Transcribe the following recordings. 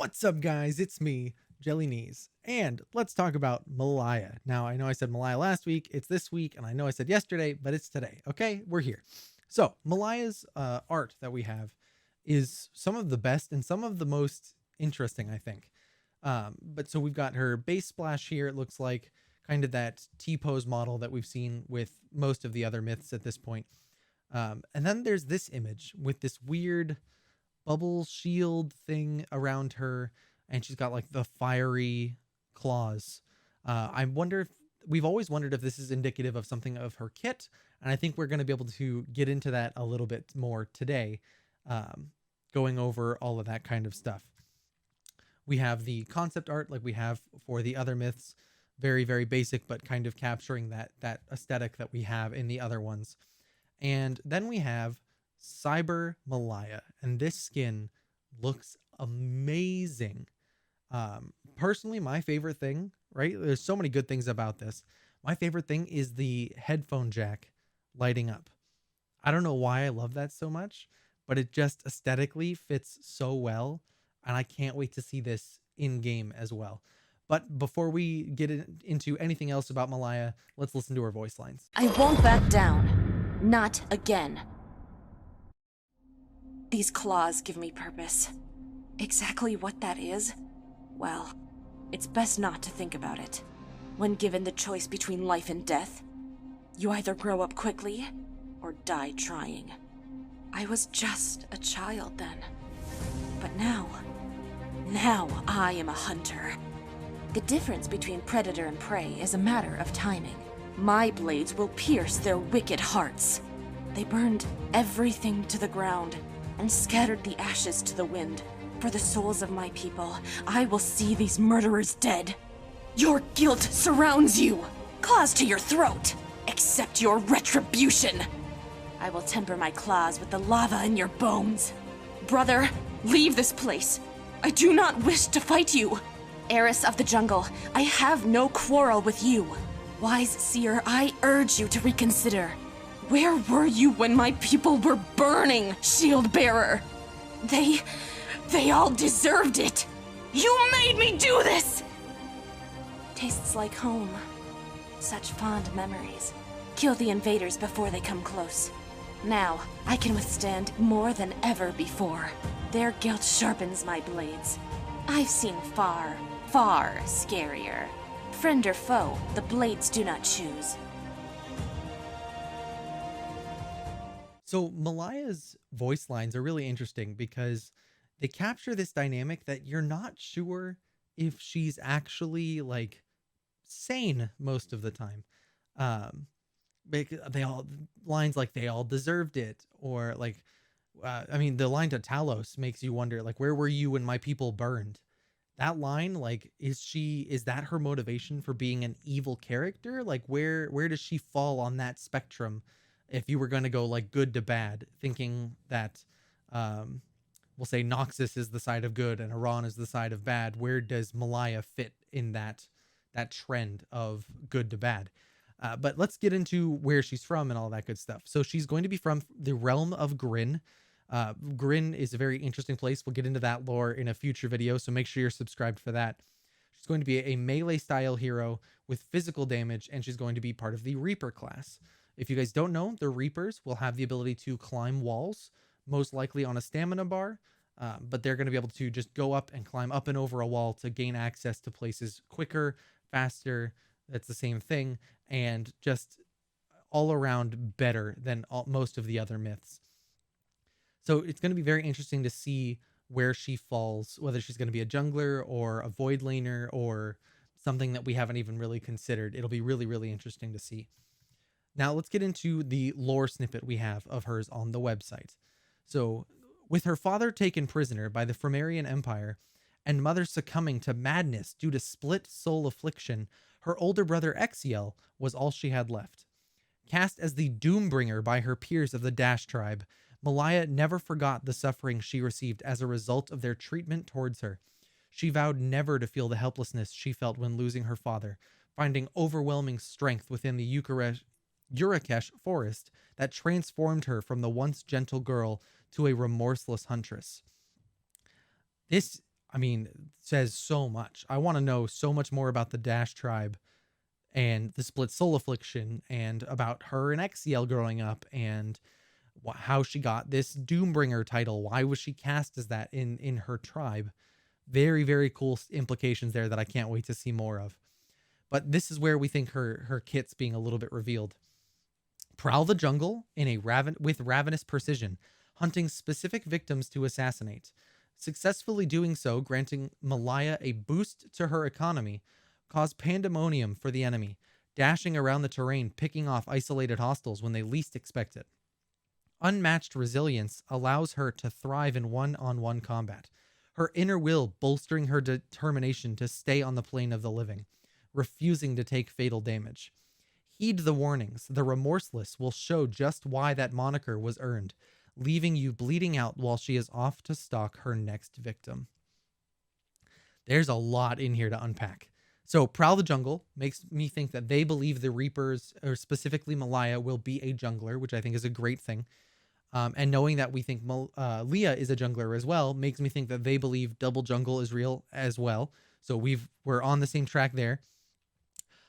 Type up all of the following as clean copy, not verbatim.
What's up, guys? It's me, JellyKnees, and let's talk about Malaia. Now, I know I said Malaia last week, it's this week, and I know I said yesterday, but it's today. Okay, we're here. So, Malaia's art that we have is some of the best and some of the most interesting, I think. But so we've got her base splash here. It looks like kind of that T-pose model that we've seen with most of the other myths at this point. And then there's this image with this weird bubble shield thing around her, and she's got like the fiery claws. I wonder if we've always wondered if this is indicative of something of her kit, and I think we're going to be able to get into that a little bit more today, going over all of that kind of stuff. We have the concept art like we have for the other myths, very very basic, but kind of capturing that aesthetic that we have in the other ones. And then we have Cyber Malaia, and this skin looks amazing. Personally, my favorite thing, right? There's so many good things about this. My favorite thing is the headphone jack lighting up. I don't know why I love that so much, but it just aesthetically fits so well, and I can't wait to see this in game as well. But before we get into anything else about Malaia, let's listen to her voice lines. I won't back down. Not again. These claws give me purpose. Exactly what that is? Well, it's best not to think about it. When given the choice between life and death, you either grow up quickly or die trying. I was just a child then. But now I am a hunter. The difference between predator and prey is a matter of timing. My blades will pierce their wicked hearts. They burned everything to the ground and scattered the ashes to the wind. For the souls of my people, I will see these murderers dead. Your guilt surrounds you. Claws to your throat. Accept your retribution. I will temper my claws with the lava in your bones. Brother, leave this place. I do not wish to fight you. Heiress of the jungle, I have no quarrel with you. Wise seer, I urge you to reconsider. Where were you when my people were burning, shield bearer? They all deserved it. You made me do this! Tastes like home. Such fond memories. Kill the invaders before they come close. Now, I can withstand more than ever before. Their guilt sharpens my blades. I've seen far, far scarier. Friend or foe, the blades do not choose. So Malaia's voice lines are really interesting because they capture this dynamic that you're not sure if she's actually like sane most of the time. They all lines like they all deserved it, or like, I mean, the line to Talos makes you wonder, like, where were you when my people burned? That line, like, is that her motivation for being an evil character? Like, where does she fall on that spectrum? If you were going to go like good to bad, thinking that, we'll say Noxus is the side of good and Iran is the side of bad, where does Malaia fit in that trend of good to bad? But let's get into where she's from and all that good stuff. So she's going to be from the realm of Grin. Grin is a very interesting place. We'll get into that lore in a future video, so make sure you're subscribed for that. She's going to be a melee style hero with physical damage, and she's going to be part of the Reaper class. If you guys don't know, the Reapers will have the ability to climb walls, most likely on a stamina bar, but they're going to be able to just go up and climb up and over a wall to gain access to places quicker, faster. That's the same thing, and just all around better than most of the other myths. So it's going to be very interesting to see where she falls, whether she's going to be a jungler or a void laner or something that we haven't even really considered. It'll be really, really interesting to see. Now let's get into the lore snippet we have of hers on the website. So, with her father taken prisoner by the Phromerian Empire and mother succumbing to madness due to split soul affliction, her older brother Exiel was all she had left. Cast as the Doombringer by her peers of the Dash tribe, Malaia never forgot the suffering she received as a result of their treatment towards her. She vowed never to feel the helplessness she felt when losing her father, finding overwhelming strength within the Urakesh forest that transformed her from the once gentle girl to a remorseless huntress. This I mean, says so much. I want to know so much more about the Dash tribe and the split soul affliction and about her and Exiel growing up and how she got this Doombringer title. Why was she cast as that in her tribe? Very, very cool implications there that I can't wait to see more of. But this is where we think her kit's being a little bit revealed. Prowl the jungle in a with ravenous precision, hunting specific victims to assassinate. Successfully doing so, granting Malaia a boost to her economy, cause pandemonium for the enemy, dashing around the terrain, picking off isolated hostiles when they least expect it. Unmatched resilience allows her to thrive in one-on-one combat, her inner will bolstering her determination to stay on the plane of the living, refusing to take fatal damage. Heed the warnings. The remorseless will show just why that moniker was earned, leaving you bleeding out while she is off to stalk her next victim. There's a lot in here to unpack. So, Prowl the Jungle makes me think that they believe the Reapers, or specifically Malaia, will be a jungler, which I think is a great thing. And knowing that we think Leah is a jungler as well makes me think that they believe double jungle is real as well. So we're on the same track there.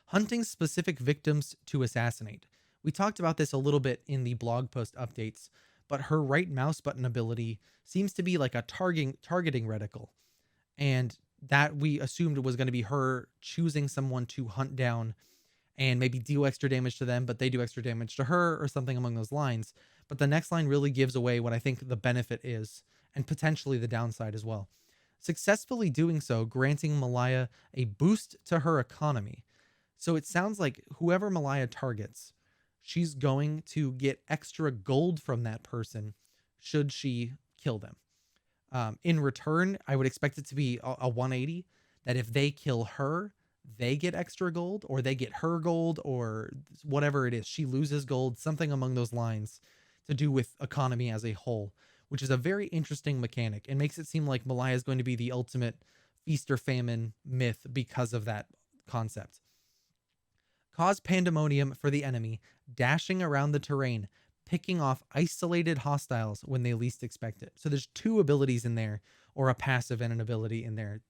Hunting specific victims to assassinate. We talked about this a little bit in the blog post updates, but her right mouse button ability seems to be like a targeting reticle. And that we assumed was going to be her choosing someone to hunt down and maybe do extra damage to them, but they do extra damage to her or something along those lines. But the next line really gives away what I think the benefit is, and potentially the downside as well. Successfully doing so, granting Malaia a boost to her economy. So it sounds like whoever Malaia targets, she's going to get extra gold from that person should she kill them. In return, I would expect it to be a 180, that if they kill her, they get extra gold, or they get her gold, or whatever it is. She loses gold, something among those lines to do with economy as a whole, which is a very interesting mechanic and makes it seem like Malaia is going to be the ultimate feast or famine myth because of that concept. Cause pandemonium for the enemy, dashing around the terrain, picking off isolated hostiles when they least expect it. So there's two abilities in there, or a passive and an ability in there.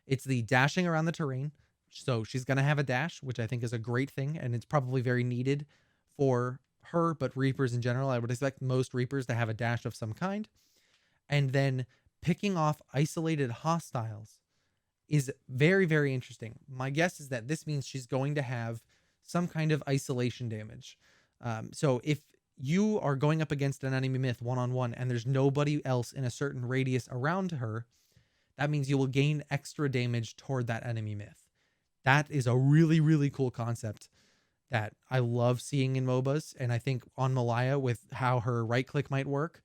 It's the dashing around the terrain. So she's going to have a dash, which I think is a great thing, and it's probably very needed for her, but Reapers in general. I would expect most Reapers to have a dash of some kind. And then picking off isolated hostiles is very, very interesting. My guess is that this means she's going to have some kind of isolation damage. So if you are going up against an enemy myth one-on-one and there's nobody else in a certain radius around her, that means you will gain extra damage toward that enemy myth. That is a really, really cool concept that I love seeing in MOBAs. And I think on Malaia, with how her right click might work,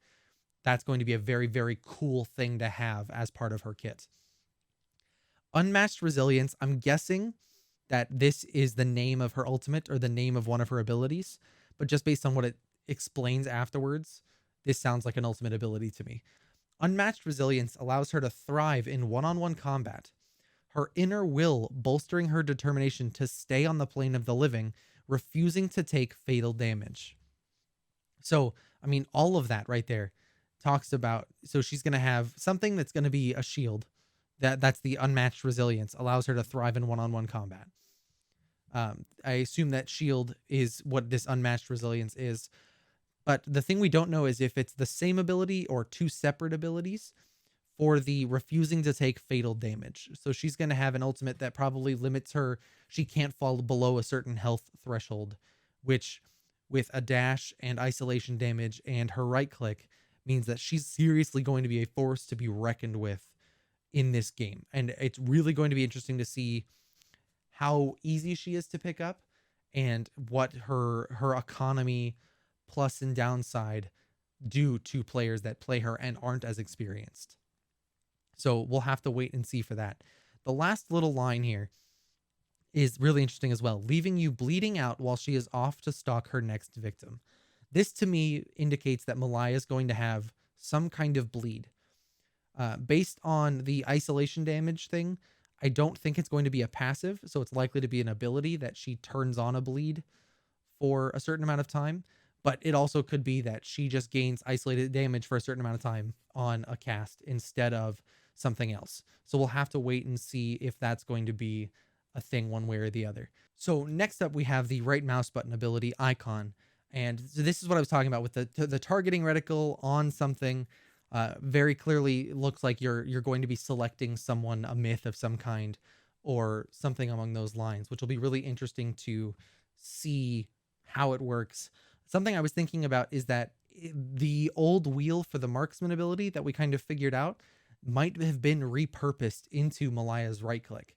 that's going to be a very, very cool thing to have as part of her kit. Unmatched resilience. I'm guessing that this is the name of her ultimate or the name of one of her abilities, but just based on what it explains afterwards, this sounds like an ultimate ability to me. Unmatched resilience allows her to thrive in one-on-one combat, her inner will bolstering her determination to stay on the plane of the living, refusing to take fatal damage. So, I mean, all of that right there talks about, so she's going to have something that's going to be a shield. That's the unmatched resilience, allows her to thrive in one-on-one combat. I assume that shield is what this unmatched resilience is. But the thing we don't know is if it's the same ability or two separate abilities for the refusing to take fatal damage. So she's going to have an ultimate that probably limits her. She can't fall below a certain health threshold, which with a dash and isolation damage and her right click means that she's seriously going to be a force to be reckoned with in this game. And it's really going to be interesting to see how easy she is to pick up and what her economy plus and downside do to players that play her and aren't as experienced. So we'll have to wait and see for that. The last little line here is really interesting as well, leaving you bleeding out while she is off to stalk her next victim. This to me indicates that Malaia is going to have some kind of bleed. Based on the isolation damage thing, I don't think it's going to be a passive, so it's likely to be an ability that she turns on a bleed for a certain amount of time. But it also could be that she just gains isolated damage for a certain amount of time on a cast instead of something else. So we'll have to wait and see if that's going to be a thing one way or the other. So next up, we have the right mouse button ability icon. And so this is what I was talking about with the targeting reticle on something. Very clearly looks like you're going to be selecting someone, a myth of some kind, or something along those lines, which will be really interesting to see how it works. Something I was thinking about is that the old wheel for the marksman ability that we kind of figured out might have been repurposed into Malaya's right click.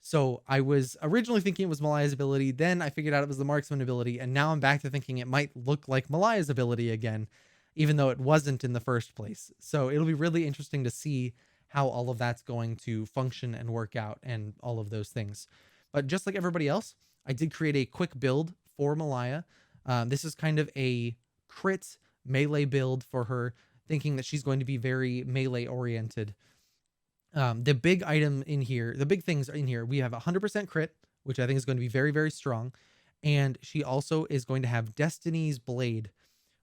So I was originally thinking it was Malaya's ability, then I figured out it was the marksman ability, and now I'm back to thinking it might look like Malaya's ability again, even though it wasn't in the first place. So it'll be really interesting to see how all of that's going to function and work out and all of those things. But just like everybody else, I did create a quick build for Malaya. This is kind of a crit melee build for her, thinking that she's going to be very melee oriented. The big item in here, the big things in here, we have 100% crit, which I think is going to be very, very strong. And she also is going to have Destiny's Blade,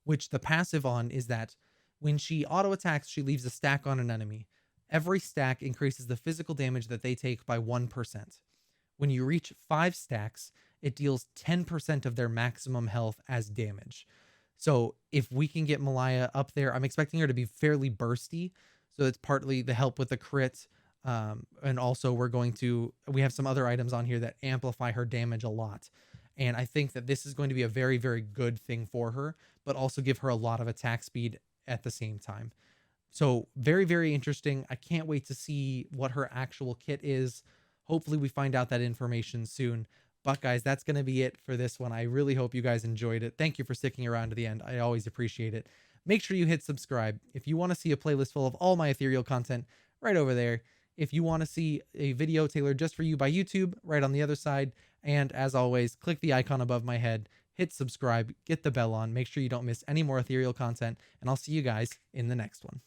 which the passive on is that when she auto attacks, she leaves a stack on an enemy. Every stack increases the physical damage that they take by 1%. When you reach 5 stacks, it deals 10% of their maximum health as damage. So if we can get Malaya up there, I'm expecting her to be fairly bursty. So it's partly the help with the crit. And also we have some other items on here that amplify her damage a lot. And I think that this is going to be a very, very good thing for her, but also give her a lot of attack speed at the same time. So very, very interesting. I can't wait to see what her actual kit is. Hopefully we find out that information soon. But guys, that's going to be it for this one. I really hope you guys enjoyed it. Thank you for sticking around to the end. I always appreciate it. Make sure you hit subscribe. If you want to see a playlist full of all my Ethereal content, right over there. If you want to see a video tailored just for you by YouTube, right on the other side. And as always, click the icon above my head, hit subscribe, get the bell on, make sure you don't miss any more Ethereal content, and I'll see you guys in the next one.